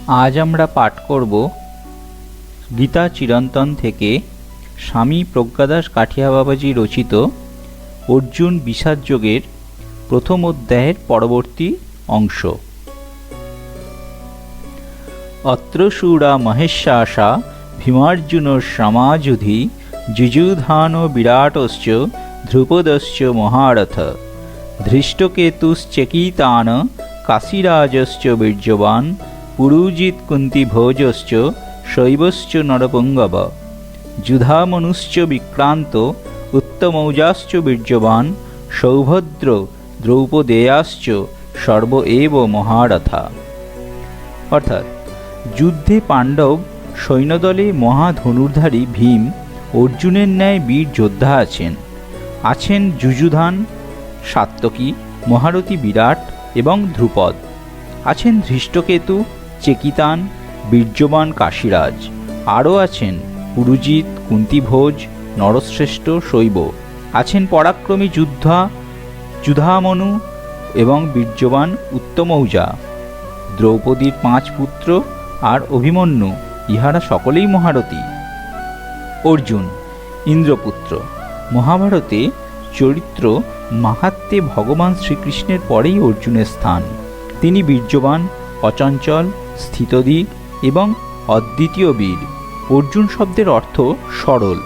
আজ আমরা পাঠ করব গীতা চিরন্তন থেকে স্বামী প্রজ্ঞাদাস কাঠিয়া বাবাজি রচিত অর্জুন বিষাদ যোগের প্রথম অধ্যায়ের পরবর্তী অংশ। অত্র শূরা মহেশ্বাসা ভীমার্জুন সমাযুধি যুযুধান বিরাটশ্চ ধ্রুপদশ্চ মহারথ ধৃষ্টকেতুশ্চকিতান কাশীরাজশ্চ বীর্যবান পুরুজিৎ কুন্তিভোজশ্চ শৈবশ্চ নরপুঙ্গব যুধামনুশ্চ বিক্রান্ত উত্তমৌজাশ্চ বীর্যবান সৌভদ্র দ্রৌপদেয়াশ্চ সর্ব এব মহারথা। অর্থাৎ যুদ্ধে পাণ্ডব সৈন্যদলে মহাধনুর্ধারী ভীম, অর্জুনের ন্যায় বীর যোদ্ধা আছেন যুযুধান, সাত্যকী, মহারথী বিরাট এবং ধ্রুপদ, আছেন ধৃষ্টকেতু, চেকিতান, বীর্যবান কাশীরাজ, আরও আছেন পুরুজিৎ, কুন্তিভোজ, নরশ্রেষ্ঠ, শৈব, আছেন পরাক্রমী যুধামনু এবং বীর্যবান উত্তমৌজা, দ্রৌপদীর 5 পুত্র আর অভিমন্যু, ইহারা সকলেই মহারথী। অর্জুন ইন্দ্রপুত্র। মহাভারতে চরিত্র মাহাত্ম্যে ভগবান শ্রীকৃষ্ণের পরেই অর্জুনের স্থান। তিনি বীর্যবান, অচঞ্চল, স্থিতদিক এবং অদ্বিতীয় বীর। অর্জুন শব্দের অর্থ সরল,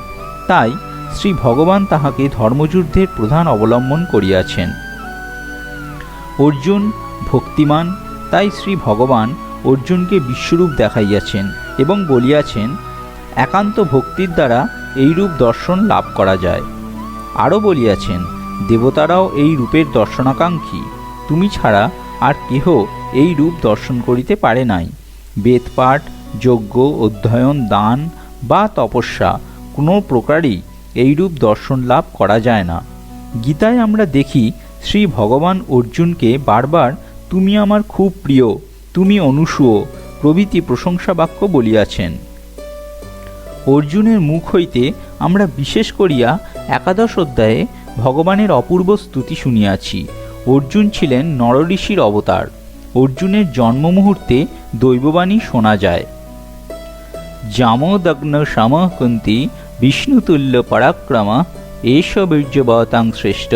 তাই শ্রী ভগবান তাহাকে ধর্মযুদ্ধের প্রধান অবলম্বন করিয়াছেন। অর্জুন ভক্তিমান, তাই শ্রী ভগবান অর্জুনকে বিশ্বরূপ দেখাইয়াছেন এবং বলিয়াছেন একান্ত ভক্তির দ্বারা এই রূপ দর্শন লাভ করা যায়। আরও বলিয়াছেন দেবতারাও এই রূপের দর্শনাকাঙ্ক্ষী, তুমি ছাড়া আর কেহ এই রূপ দর্শন করিতে পারে নাই। বেদপাঠ, যজ্ঞ, অধ্যয়ন, দান বা তপস্যা কোনো প্রকারই এই রূপ দর্শন লাভ করা যায় না। গীতায় আমরা দেখি শ্রী ভগবান অর্জুনকে বারবার তুমি আমার খুব প্রিয়, তুমি অনুসূয় প্রভৃতি প্রশংসা বাক্য বলিয়াছেন। অর্জুনের মুখ হইতে আমরা বিশেষ করিয়া 11 অধ্যায়ে ভগবানের অপূর্ব স্তুতি শুনিয়াছি। অর্জুন ছিলেন নরঋষির অবতার। অর্জুনের জন্ম মুহূর্তে দৈববাণী শোনা যায়। জামদগ্ন সম কুন্তি বিষ্ণুতুল্য পরাক্রম এষ বীর্যবতাং শ্রেষ্ঠ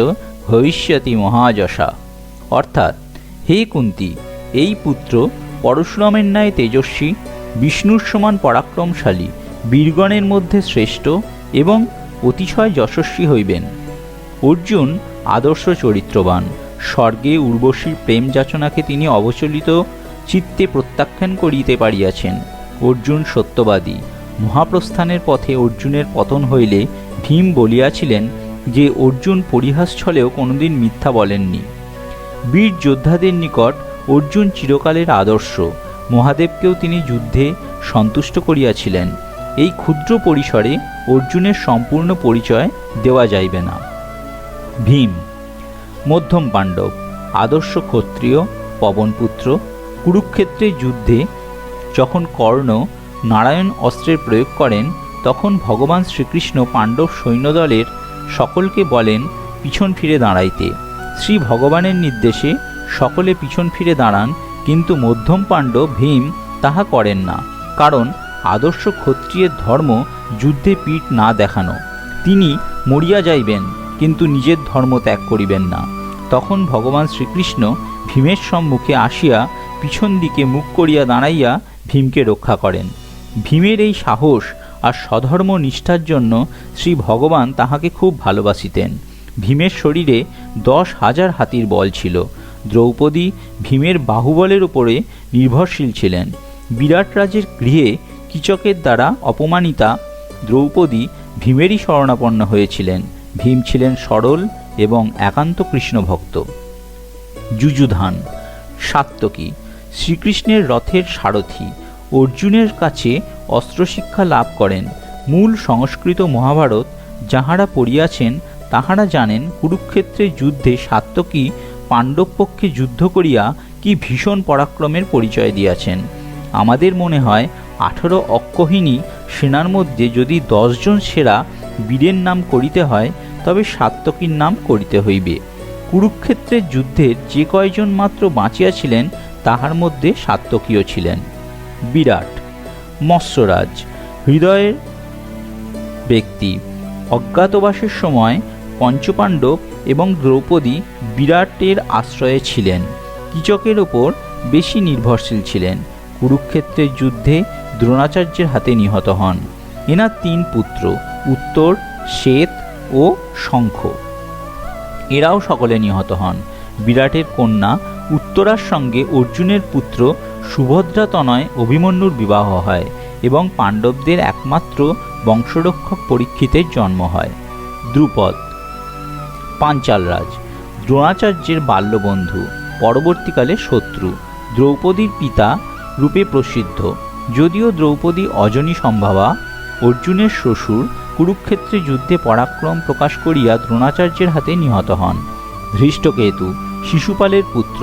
ভবিষ্যতি মহাযশা। অর্থাৎ হে কুন্তি, এই পুত্র পরশুরামের ন্যায় তেজস্বী, বিষ্ণুর সমান পরাক্রমশালী, বীরগণের মধ্যে শ্রেষ্ঠ এবং অতিশয় যশস্বী হইবেন। অর্জুন আদর্শ চরিত্রবান। স্বর্গে উর্বশীর প্রেম যাচনাকে তিনি অবচলিত চিত্তে প্রত্যাখ্যান করিতে পারিয়াছেন। অর্জুন সত্যবাদী। মহাপ্রস্থানের পথে অর্জুনের পতন হইলে ভীম বলিয়াছিলেন যে অর্জুন পরিহাস ছলেও কোনোদিন মিথ্যা বলেননি। বীর যোদ্ধাদের নিকট অর্জুন চিরকালের আদর্শ। মহাদেবকেও তিনি যুদ্ধে সন্তুষ্ট করিয়াছিলেন। এই ক্ষুদ্র পরিসরে অর্জুনের সম্পূর্ণ পরিচয় দেওয়া যাইবে না। ভীম মধ্যম পাণ্ডব, আদর্শ ক্ষত্রিয়, পবনপুত্র। কুরুক্ষেত্রের যুদ্ধে যখন কর্ণ নারায়ণ অস্ত্রের প্রয়োগ করেন, তখন ভগবান শ্রীকৃষ্ণ পাণ্ডব সৈন্যদলের সকলকে বলেন পিছন ফিরে দাঁড়াইতে। শ্রী ভগবানের নির্দেশে সকলে পিছন ফিরে দাঁড়ান, কিন্তু মধ্যম পাণ্ডব ভীম তাহা করেন না, কারণ আদর্শ ক্ষত্রিয়ের ধর্ম যুদ্ধে পিঠ না দেখানো। তিনি মরিয়া যাইবেন, কিন্তু নিজের ধর্ম ত্যাগ করিবেন না। তখন ভগবান শ্রীকৃষ্ণ ভীমের সম্মুখে আসিয়া পিছন দিকে মুখ করিয়া দাঁড়াইয়া ভীমকে রক্ষা করেন। ভীমের এই সাহস আর সধর্ম নিষ্ঠার জন্য শ্রী ভগবান তাহাকে খুব ভালোবাসিতেন। ভীমের শরীরে 10,000 হাতির বল ছিল। দ্রৌপদী ভীমের বাহুবলের উপরে নির্ভরশীল ছিলেন। বিরাট রাজের গৃহে কীচকের দ্বারা অপমানিতা দ্রৌপদী ভীমেরই শরণাপন্ন হয়েছিলেন। ভীম ছিলেন সরল এবং একান্ত কৃষ্ণভক্ত। যুযুধান সাত্যকী, শ্রীকৃষ্ণের রথের সারথি। অর্জুনের কাছে অস্ত্রশিক্ষা লাভ করেন। মূল সংস্কৃত মহাভারত যাহারা পড়িয়াছেন তাহারা জানেন কুরুক্ষেত্রের যুদ্ধে সাত্যকী পাণ্ডব পক্ষে যুদ্ধ করিয়া কি ভীষণ পরাক্রমের পরিচয় দিয়াছেন। আমাদের মনে হয় 18 অক্ষৌহিণী সেনার মধ্যে যদি 10 জন সেরা বীরের নাম করিতে হয়, তবে সাত্যকীর নাম করিতে হইবে। কুরুক্ষেত্রের যুদ্ধের যে কয়জন মাত্র বাঁচিয়াছিলেন তাহার মধ্যে সাত্যকীও ছিলেন। বিরাট। মৎস্যরাজ, হৃদয়ের ব্যক্তি। অজ্ঞাতবাসের সময় পঞ্চপাণ্ডব এবং দ্রৌপদী বিরাটের আশ্রয়ে ছিলেন। কীচকের ওপর বেশি নির্ভরশীল ছিলেন। কুরুক্ষেত্রের যুদ্ধে দ্রোণাচার্যের হাতে নিহত হন। এনার 3 পুত্র উত্তর, শ্বেত ও শঙ্খ, এরাও সকলে নিহত হন। বিরাটের কন্যা উত্তরার সঙ্গে অর্জুনের পুত্র সুভদ্রাতনয় অভিমন্যুর বিবাহ হয় এবং পাণ্ডবদের একমাত্র বংশরক্ষক পরীক্ষিতের জন্ম হয়। দ্রুপদ, পাঞ্চালরাজ, দ্রোণাচার্যের বাল্যবন্ধু, পরবর্তীকালে শত্রু, দ্রৌপদীর পিতা রূপে প্রসিদ্ধ। যদিও দ্রৌপদী অজনী সম্ভাবা, অর্জুনের শ্বশুর, কুরুক্ষেত্রে যুদ্ধে পরাক্রম প্রকাশ করিয়া দ্রোণাচার্যের হাতে নিহত হন। ধৃষ্টকেতু, শিশুপালের পুত্র।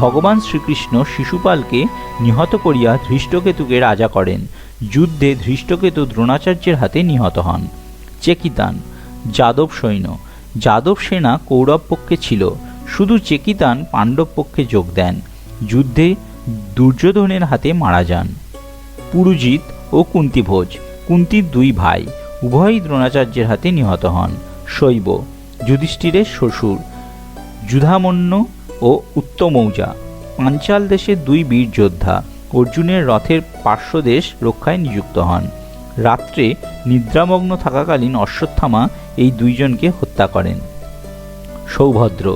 ভগবান শ্রীকৃষ্ণ শিশুপালকে নিহত করিয়া ধৃষ্টকেতুকে রাজা করেন। যুদ্ধে ধৃষ্টকেতু দ্রোণাচার্যের হাতে নিহত হন। চেকিতান, যাদব সৈন্য। যাদব সেনা কৌরব পক্ষে ছিল, শুধু চেকিতান পাণ্ডব পক্ষে যোগ দেন। যুদ্ধে দুর্যোধনের হাতে মারা যান। পুরুজিৎ ও কুন্তিভোজ, কুন্তির 2 ভাই, উভয়ই দ্রোণাচার্যের হাতে নিহত হন। শৈব, যুধিষ্ঠিরের শ্বশুর, যুধামন্য ও উত্তমৌজা, পাঞ্চাল দেশের 2 বীর যোদ্ধা, অর্জুনের রথের পার্শ্বদেশ রক্ষায় নিযুক্ত হন। রাত্রে নিদ্রামগ্ন থাকাকালীন অশ্বত্থামা এই 2 জনকে হত্যা করেন। সৌভদ্র,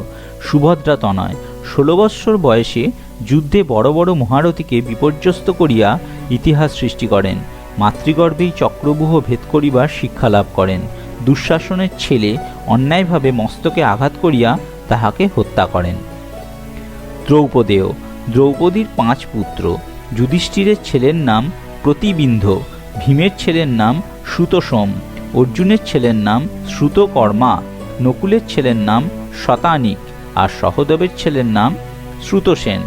সুভদ্রাতনয়, 16 বৎসর বয়সে যুদ্ধে বড় বড় মহারথীকে বিপর্যস্ত করিয়া ইতিহাস সৃষ্টি করেন। মাতৃগর্ভেই চক্রব্যূহ ভেদ করিবার শিক্ষা লাভ করেন। দুঃশাসনের ছেলে অন্যায়ভাবে মস্তকে আঘাত করিয়া তাহাকে হত্যা করেন। দ্রৌপদেয়, দ্রৌপদীর 5 পুত্র। যুধিষ্ঠিরের ছেলের নাম প্রতিবিন্ধ, ভীমের ছেলের নাম সুতোষম, অর্জুনের ছেলের নাম শ্রুতকর্মা, নকুলের ছেলের নাম শতানিক আর সহদেবের ছেলের নাম শ্রুতসেন।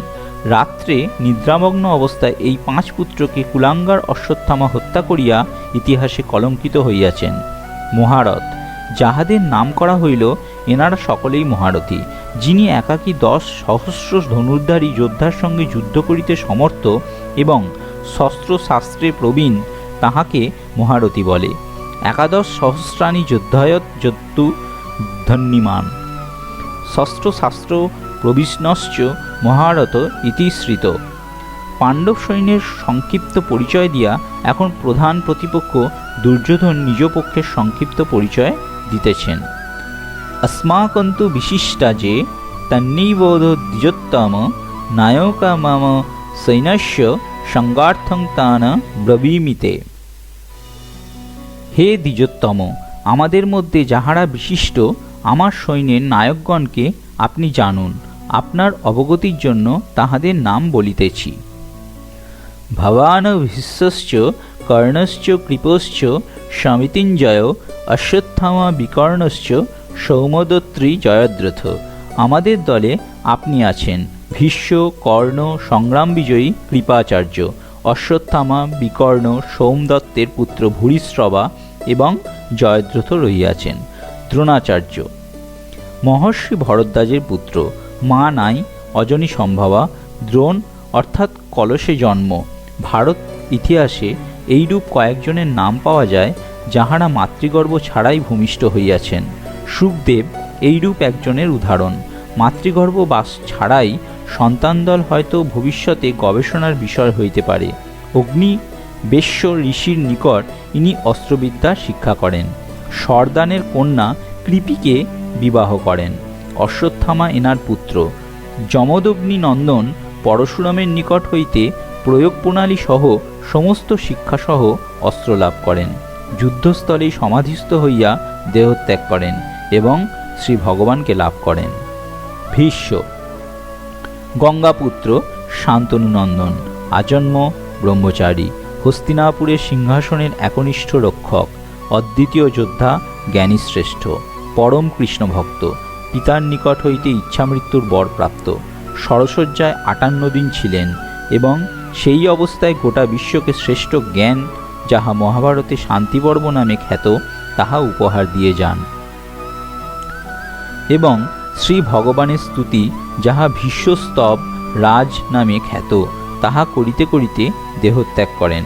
রাত্রে নিদ্রামগ্ন অবস্থায় এই 5 পুত্রকে কুলাঙ্গার অশ্বত্থামা হত্যা করিয়া ইতিহাসে কলঙ্কিত হইয়াছেন। মহারথ, যাহাদের নাম করা হইল এনারা সকলেই মহারথী। যিনি একাকী 10 সহস্র ধনুর্ধারী যোদ্ধার সঙ্গে যুদ্ধ করিতে সমর্থ এবং শস্ত্রশাস্ত্রে প্রবীণ তাহাকে মহারথী বলে। 11 সহস্রাণী যোদ্ধায়ত যত্তু ধন্যিমান, শস্ত্রশাস্ত্র প্রবিষ্ণশ্চ মহারথ ইতি শ্রিত। পাণ্ডব সৈন্যের সংক্ষিপ্ত পরিচয় দিয়া এখন প্রধান প্রতিপক্ষ দুর্যোধন নিজ পক্ষের সংক্ষিপ্ত পরিচয় দিতেছেন। अस्माकन्तु विशिष्टा जे तन्निबोध द्विजोत्तम नायका मम सैन्यस्य संगार्थं तान ब्रवीमिते। হে দ্বিজোত্তম, আমাদের মধ্যে যাহারা বিশিষ্ট আমার সৈন্যের নায়কগণকে আপনি জানুন। আপনার অবগতির জন্য তাহাদের নাম বলিতেছি। ভবান ভীষ্মশ্চ কর্ণশ্চ কৃপশ্চ সমিতিঞ্জয় অশ্বত্থামা বিকর্ণশ্চ সৌমদত্রী জয়দ্রথ। আমাদের দলে আপনি আছেন ভীষ্ম, কর্ণ, সংগ্রাম বিজয়ী কৃপাচার্য, অশ্বত্থামা, বিকর্ণ, সোমদত্তের পুত্র ভূরিশ্রবা এবং জয়দ্রথ রহিয়াছেন। দ্রোণাচার্য, মহর্ষি ভরদ্বাজের পুত্র, মা নাই, অজনী সম্ভাবা, দ্রোণ অর্থাৎ কলসে জন্ম। ভারত ইতিহাসে এইরূপ কয়েকজনের নাম পাওয়া যায় যাহারা মাতৃগর্ভ ছাড়াই ভূমিষ্ঠ হইয়াছেন। সুখদেব এইরূপ একজনের উদাহরণ। মাতৃগর্ভ বাস ছাড়াই সন্তানদল হয়তো ভবিষ্যতে গবেষণার বিষয় হইতে পারে। অগ্নি বেশ্য ঋষির নিকট ইনি অস্ত্রবিদ্যা শিক্ষা করেন। সরদানের কন্যা কৃপিকে বিবাহ করেন। অশ্বত্থামা এনার পুত্র। যমদগ্নি নন্দন পরশুরামের নিকট হইতে প্রয়োগ প্রণালী সহ সমস্ত শিক্ষাসহ অস্ত্র লাভ করেন। যুদ্ধস্থলেই সমাধিস্থ হইয়া দেহত্যাগ করেন এবং শ্রী ভগবানকে লাভ করেন। ভীষ্ম, গঙ্গাপুত্র, শান্তনুনন্দন, আজন্ম ব্রহ্মচারী, হস্তিনাপুরের সিংহাসনের একনিষ্ঠ রক্ষক, অদ্বিতীয় যোদ্ধা, জ্ঞানীশ্রেষ্ঠ, পরম কৃষ্ণভক্ত, পিতার নিকট হইতে ইচ্ছামৃত্যুর বর প্রাপ্ত। ষড়শয্যায় 58 দিন ছিলেন এবং সেই অবস্থায় গোটা বিশ্বকে শ্রেষ্ঠ জ্ঞান, যাহা মহাভারতে শান্তিপর্ব নামে খ্যাত, তাহা উপহার দিয়ে যান এবং শ্রী ভগবানের স্তুতি, যাহা ভীষ্মস্তব রাজ নামে খ্যাত, তাহা করিতে করিতে দেহত্যাগ করেন।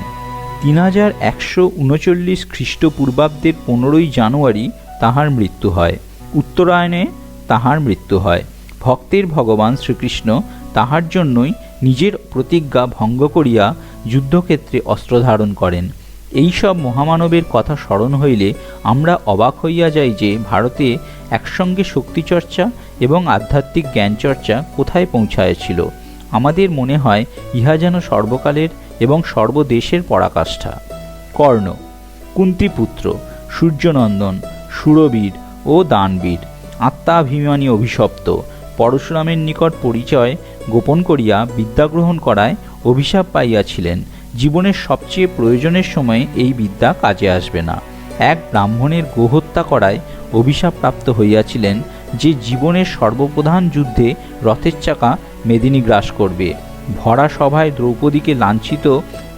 3139 খ্রিস্টপূর্বাব্দের 15ই জানুয়ারি তাহার মৃত্যু হয়। উত্তরায়ণে তাহার মৃত্যু হয়। ভক্তের ভগবান শ্রীকৃষ্ণ তাহার জন্যই নিজের প্রতিজ্ঞা ভঙ্গ করিয়া যুদ্ধক্ষেত্রে অস্ত্র ধারণ করেন। এইসব মহামানবের কথা স্মরণ হইলে আমরা অবাক হইয়া যাই যে ভারতে একসঙ্গে শক্তিচর্চা এবং আধ্যাত্মিক জ্ঞানচর্চা কোথায় পৌঁছাইয়াছিল। আমাদের মনে হয় ইহা যেন সর্বকালের এবং সর্বদেশের পরাকাষ্ঠা। কর্ণ কুন্তিপুত্র, সূর্যনন্দন, সুরবীর ও দানবীর, আত্মাভিমানী অভিশপ্ত, পরশুরামের নিকট পরিচয় গোপন করিয়া বিদ্যাগ্রহণ করায় অভিশাপ পাইয়াছিলেন। জীবনের সবচেয়ে প্রয়োজনের সময়ে এই বিদ্যা কাজে আসবে না। এক ব্রাহ্মণের গোহত্যা করায় অভিশাপপ্রাপ্ত হইয়াছিলেন, যে জীবনের সর্বপ্রধান যুদ্ধে রথের চাকা মেদিনী গ্রাস করবে। ভরা সভায় দ্রৌপদীকে লাঞ্ছিত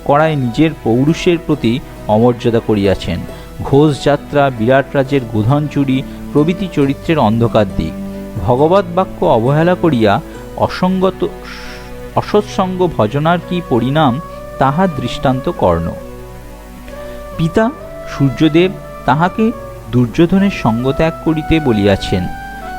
করায় নিজের পৌরুষের প্রতি অমর্যাদা করিয়াছেন। ঘোষযাত্রা, বিরাট রাজের গোধন চুরি প্রভৃতি চরিত্রের অন্ধকার দিক। ভগবৎ বাক্য অবহেলা করিয়া অসৎসঙ্গ ভজনার কি পরিণাম, তাহার দৃষ্টান্ত কর্ণ। পিতা সূর্যদেব তাহাকে দুর্যোধনের সঙ্গ ত্যাগ করিতে বলিয়াছেন।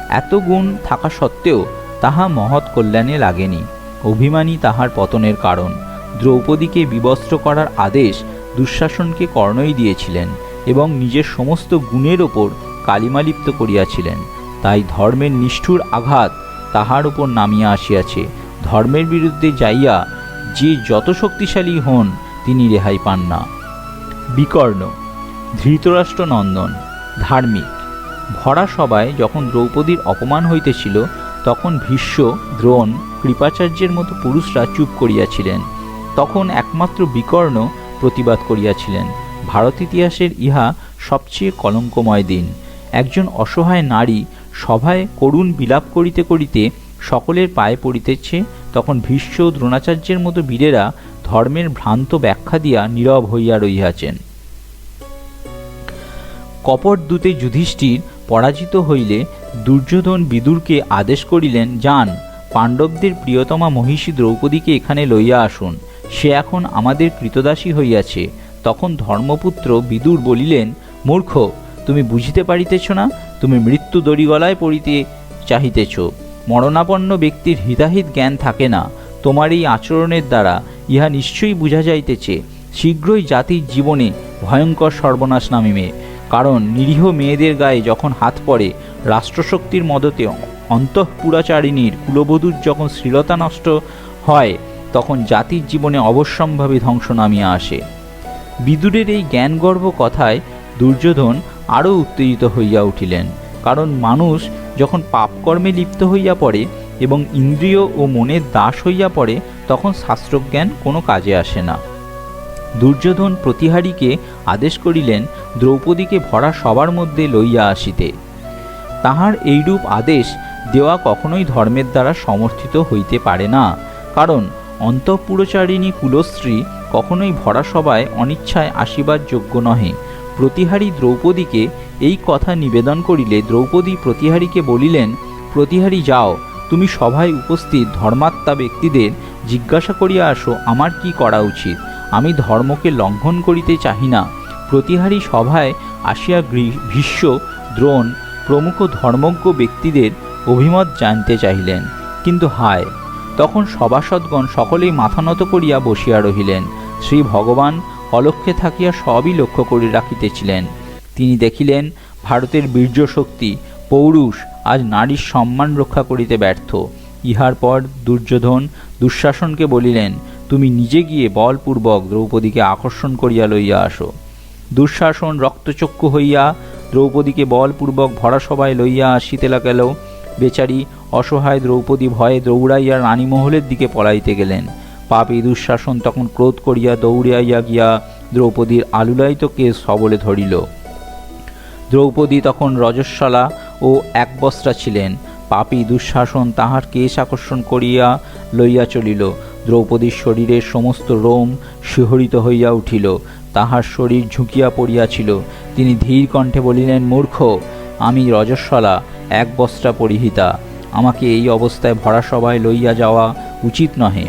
এত গুণ থাকা সত্ত্বেও তাহা মহৎ কল্যাণে লাগেনি। অভিমানী তাহার পতনের কারণ। দ্রৌপদীকে বিবস্ত্র করার আদেশ দুঃশাসনকে কর্ণই দিয়েছিলেন এবং নিজের সমস্ত গুণের ওপর কালিমালিপ্ত করিয়াছিলেন। তাই ধর্মের নিষ্ঠুর আঘাত তাহার উপর নামিয়া আসিয়াছে। ধর্মের বিরুদ্ধে যাইয়া যে যত শক্তিশালী হন, তিনি রেহাই পান না। বিকর্ণ ধৃতরাষ্ট্র নন্দন, ধার্মিক। ভরা সভায় যখন দ্রৌপদীর অপমান হইতেছিল, তখন ভীষ্ম, দ্রোণ, কৃপাচার্যের মতো পুরুষরা চুপ করিয়াছিলেন। তখন একমাত্র বিকর্ণ প্রতিবাদ করিয়াছিলেন। ভারত ইতিহাসের ইহা সবচেয়ে কলঙ্কময় দিন। একজন অসহায় নারী সভায় করুণ বিলাপ করিতে করিতে সকলের পায়ে পড়িতেছে, তখন ভীষ্ম, দ্রোণাচার্যের মতো বীরেরা ধর্মের ভ্রান্ত ব্যাখ্যা দিয়া নীরব হইয়া রহিয়াছেন। কপট দূতে যুধিষ্ঠির পরাজিত হইলে দুর্যোধন বিদুরকে আদেশ করিলেন, যান, পাণ্ডবদের প্রিয়তমা মহিষী দ্রৌপদীকে এখানে লইয়া আসুন, সে এখন আমাদের কৃতদাসী হইয়াছে। তখন ধর্মপুত্র বিদুর বলিলেন, মূর্খ, তুমি বুঝিতে পারিতেছ না? তুমি মৃত্যু দড়িগলায় পড়িতে চাহিতেছ। মরণাপন্ন ব্যক্তির হিতাহিত জ্ঞান থাকে না। তোমার এই আচরণের দ্বারা ইহা নিশ্চয়ই বুঝা যাইতেছে শীঘ্রই জাতির জীবনে ভয়ঙ্কর সর্বনাশ নামিবে। কারণ নিরীহ মেয়েদের গায়ে যখন হাত পড়ে, রাষ্ট্রশক্তির মদতে অন্তঃপুরাচারিণীর কুলবধূর যখন শ্লীলতা নষ্ট হয়, তখন জাতির জীবনে অবশ্যম্ভাবী ধ্বংস নামিয়া আসে। বিদুরের এই জ্ঞানগর্ভ কথায় দুর্যোধন আরও উত্তেজিত হইয়া উঠিলেন। কারণ মানুষ যখন পাপকর্মে লিপ্ত হইয়া পড়ে এবং ইন্দ্রিয় ও মনের দাস হইয়া পড়ে, তখন শাস্ত্রজ্ঞান কোনো কাজে আসে না। দুর্যোধন প্রতিহারীকে আদেশ করিলেন দ্রৌপদীকে ভরা সবার মধ্যে লইয়া আসিতে। তাহার এইরূপ আদেশ দেওয়া কখনোই ধর্মের দ্বারা সমর্থিত হইতে পারে না। কারণ অন্তঃপুরচারিণী কুলস্ত্রী কখনোই ভরা সভায় অনিচ্ছায় আসিবার যোগ্য নহে। প্রতিহারী দ্রৌপদীকে এই কথা নিবেদন করিলে দ্রৌপদী প্রতিহারীকে বলিলেন, প্রতিহারী, যাও, তুমি সভায় উপস্থিত ধর্মাত্মা ব্যক্তিদের জিজ্ঞাসা করিয়া আসো আমার কি করা উচিত। আমি ধর্মকে লঙ্ঘন করিতে চাহি না। প্রতিহারী সভায় আসিয়া ভীষ্ম, দ্রোণ প্রমুখ ধর্মজ্ঞ ব্যক্তিদের অভিমত জানতে চাহিলেন। কিন্তু হায়, তখন সভাসদগণ সকলেই মাথা নত করিয়া বসিয়া রহিলেন। শ্রী ভগবান অলক্ষ্যে থাকিয়া সবই লক্ষ্য করে রাখিতেছিলেন। তিনি দেখিলেন ভারতের বীর্য শক্তি, পৌরুষ আজ নারীর সম্মান রক্ষা করিতে ব্যর্থ। ইহার পর দুর্যোধন দুঃশাসনকে বলিলেন, তুমি নিজে গিয়ে বলপূর্বক দ্রৌপদীকে আকর্ষণ করিয়া লইয়া আসো। দুঃশাসন রক্তচক্ষু হইয়া দ্রৌপদীকে বলপূর্বক ভরা সভায় লইয়া আসিতে গেল। বেচারি অসহায় দ্রৌপদী ভয়ে দৌড়াইয়া রানীমহলের দিকে পলাইতে গেলেন। পাপী দুঃশাসন তখন ক্রোধ করিয়া দৌড়াইয়া গিয়া দ্রৌপদীর আলুলায়িত কেশ সবলে ধরিল। দ্রৌপদী তখন রজস্বলা ও একবস্ত্রা ছিলেন। পাপী দুঃশাসন তাহার কেশ আকর্ষণ করিয়া লইয়া চলিল। দ্রৌপদীর শরীরের সমস্ত রোম শিহরিত হইয়া উঠিল। তাহার শরীর ঝুঁকিয়া পড়িয়াছিল। তিনি ধীর কণ্ঠে বলিলেন, মূর্খ, আমি রজস্বলা, একবস্ত্রা পরিহিতা, আমাকে এই অবস্থায় ভরা সভায় লইয়া যাওয়া উচিত নহে।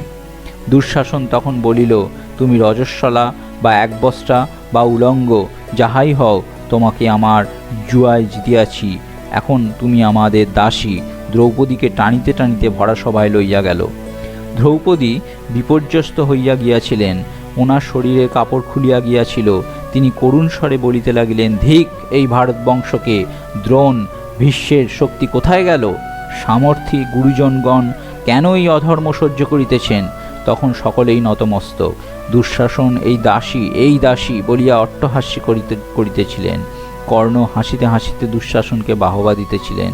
দুঃশাসন তখন বলিল, তুমি রজস্বলা বা একবস্ত্রা বা উলঙ্গ যাহাই হও, তোমাকে আমার জুয়ায় জিতিয়াছি। এখন তুমি আমাদের দাসী। দ্রৌপদীকে টানিতে টানিতে ভরা সভায় লইয়া গেল। দ্রৌপদী বিপর্যস্ত হইয়া গিয়াছিলেন, ওনার শরীরের কাপড় খুলিয়া গিয়াছিল। তিনি করুণ স্বরে বলিতে লাগিলেন, ধিক এই ভারতবংশকে! দ্রোণ ভীষ্মের শক্তি কোথায় গেল? সামর্থ্যী গুরুজনগণ কেন এই অধর্ম সহ্য করিতেছেন? তখন সকলেই নতমস্তক। দুঃশাসন এই দাসী বলিয়া অট্টহাস্য করিতেছিলেন। কর্ণ হাসিতে হাসিতে দুঃশাসনকে বাহবা দিতেছিলেন।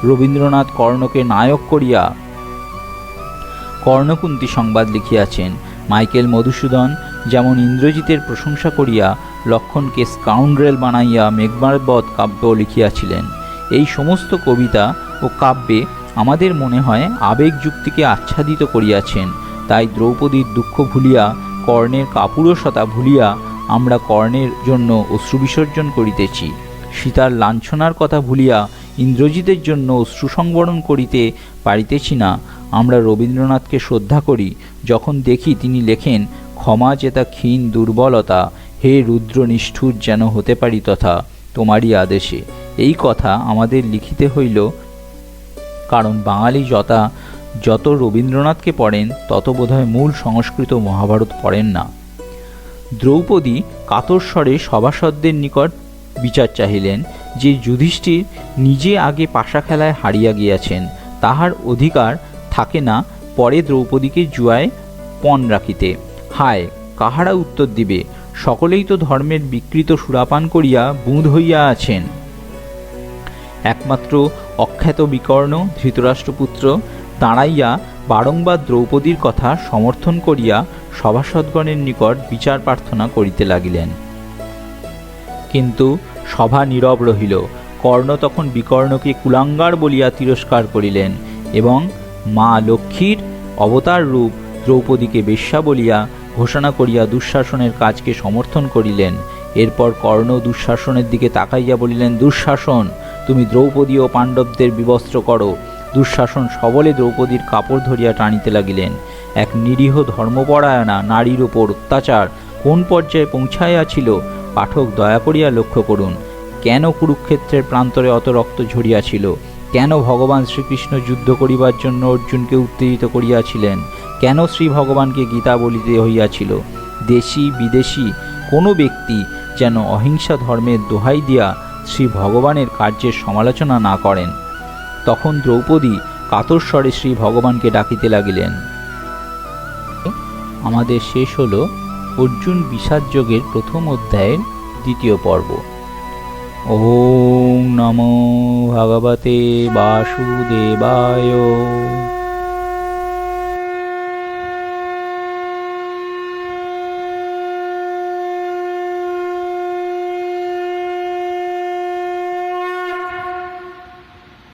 রবীন্দ্রনাথ কর্ণকে নায়ক করিয়া কর্ণকুন্তী সংবাদ লিখিয়াছেন। মাইকেল মধুসূদন যেমন ইন্দ্রজিতের প্রশংসা করিয়া লক্ষণকে স্কাউন্ড্রেল বানাইয়া মেঘমার্বত কাব্য লিখিয়াছিলেন। এই সমস্ত কবিতা ও কাব্যে আমাদের মনে হয় আবেগ যুক্তিকে আচ্ছাদিত করিয়াছেন। তাই দ্রৌপদীর দুঃখ ভুলিয়া, কর্ণের কাপুরুষতা ভুলিয়া আমরা কর্ণের জন্য অশ্রু বিসর্জন করিতেছি। সীতার লাঞ্ছনার কথা ভুলিয়া ইন্দ্রজিতের জন্য অশ্রু সংবরণ করিতে পারিতেছি না। আমরা রবীন্দ্রনাথকে শ্রদ্ধা করি যখন দেখি তিনি লেখেন, ক্ষমা চেতা ক্ষীণ দুর্বলতা, হে রুদ্র নিষ্ঠুর যেন হতে পারি তথা তোমারই আদেশে। এই কথা আমাদের লিখিতে হইল, কারণ বাঙালি যত রবীন্দ্রনাথকে পড়েন তত বোধহয় মূল সংস্কৃত মহাভারত পড়েন না। দ্রৌপদী কাতর স্বরে সভাসদদের নিকট বিচার চাহিলেন যে যুধিষ্ঠির নিজে আগে পাশা খেলায় হারিয়া গিয়াছেন, তাহার অধিকার থাকে না পরে দ্রৌপদীকে জুয়ায় পণ রাখিতে। হায়, কাহারা উত্তর দিবে? সকলেই তো ধর্মের বিকৃত সুরাপান করিয়া বুঁদ হইয়া আছেন। একমাত্র অখ্যাত বিকর্ণ ধৃতরাষ্ট্রপুত্র দাঁড়াইয়া বারংবার দ্রৌপদীর কথা সমর্থন করিয়া সভাসদগণের নিকট বিচার প্রার্থনা করিতে লাগিলেন। কিন্তু সভা নীরব রহিল। কর্ণ তখন বিকর্ণকে কুলাঙ্গার বলিয়া তিরস্কার করিলেন এবং মা লক্ষ্মীর অবতার রূপ দ্রৌপদীকে বেশ্যা বলিয়া ঘোষণা করিয়া দুঃশাসনের কাজকে সমর্থন করিলেন। এরপর কর্ণ দুঃশাসনের দিকে তাকাইয়া বলিলেন, দুঃশাসন, তুমি দ্রৌপদী ও পাণ্ডবদের বিবস্ত্র করো। দুঃশাসন সবলে দ্রৌপদীর কাপড় ধরিয়া টানিতে লাগিলেন। এক নিরীহ ধর্মপরায়ণা নারীর উপর অত্যাচার কোন পর্যায়ে পৌঁছাইয়াছিল পাঠক দয়া করিয়া লক্ষ্য করুন। কেন কুরুক্ষেত্রের প্রান্তরে অত রক্ত ঝরিয়াছিল? কেন ভগবান শ্রীকৃষ্ণ যুদ্ধ করিবার জন্য অর্জুনকে উত্তেজিত করিয়াছিলেন? কেন শ্রী ভগবানকে গীতা বলিতে হইয়াছিল? দেশি বিদেশি কোনো ব্যক্তি যেন অহিংসা ধর্মের দোহাই দিয়া শ্রী ভগবানের কার্যের সমালোচনা না করেন। তখন দ্রৌপদী কাতর স্বরে শ্রী ভগবানকে ডাকিতে লাগিলেন। আমাদের শেষ হল অর্জুন বিষাদ যোগের প্রথম অধ্যায়ের দ্বিতীয় পর্ব। ওম নমো ভগবতে বাসুদেবায়।